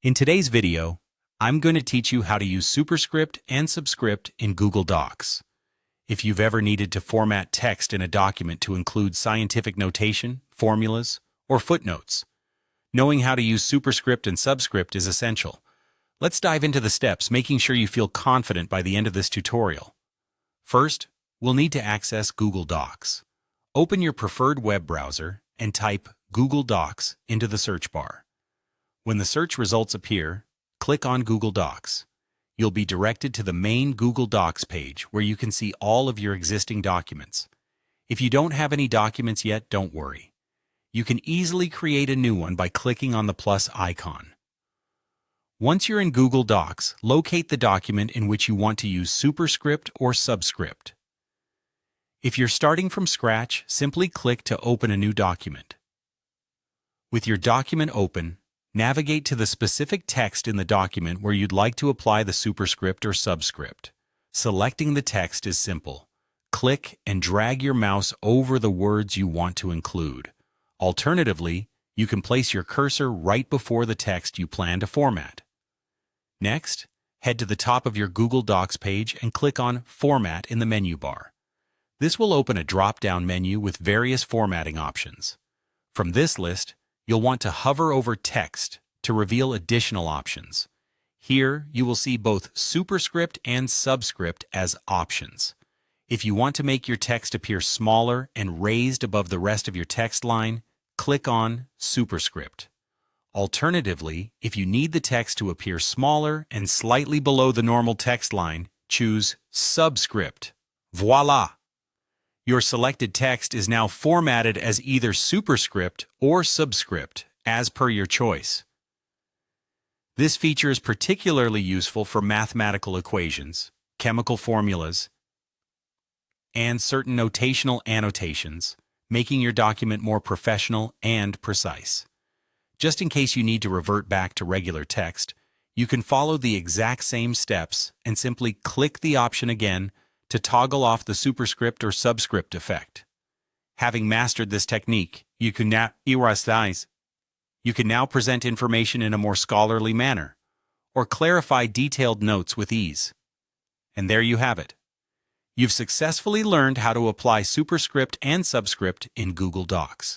In today's video, I'm going to teach you how to use Superscript and Subscript in Google Docs. If you've ever needed to format text in a document to include scientific notation, formulas, or footnotes, knowing how to use Superscript and Subscript is essential. Let's dive into the steps, making sure you feel confident by the end of this tutorial. First, we'll need to access Google Docs. Open your preferred web browser and type Google Docs into the search bar. When the search results appear, click on Google Docs. You'll be directed to the main Google Docs page where you can see all of your existing documents. If you don't have any documents yet, don't worry. You can easily create a new one by clicking on the plus icon. Once you're in Google Docs, locate the document in which you want to use Superscript or Subscript. If you're starting from scratch, simply click to open a new document. With your document open, navigate to the specific text in the document where you'd like to apply the superscript or subscript. Selecting the text is simple. Click and drag your mouse over the words you want to include. Alternatively, you can place your cursor right before the text you plan to format. Next, head to the top of your Google Docs page and click on Format in the menu bar. This will open a drop-down menu with various formatting options. From this list, you'll want to hover over Text to reveal additional options. Here, you will see both Superscript and Subscript as options. If you want to make your text appear smaller and raised above the rest of your text line, click on Superscript. Alternatively, if you need the text to appear smaller and slightly below the normal text line, choose Subscript. Voila! Your selected text is now formatted as either Superscript or Subscript, as per your choice. This feature is particularly useful for mathematical equations, chemical formulas, and certain notational annotations, making your document more professional and precise. Just in case you need to revert back to regular text, you can follow the exact same steps and simply click the option again to toggle off the superscript or subscript effect. Having mastered this technique, you can now present information in a more scholarly manner, or clarify detailed notes with ease. And there you have it. You've successfully learned how to apply superscript and subscript in Google Docs.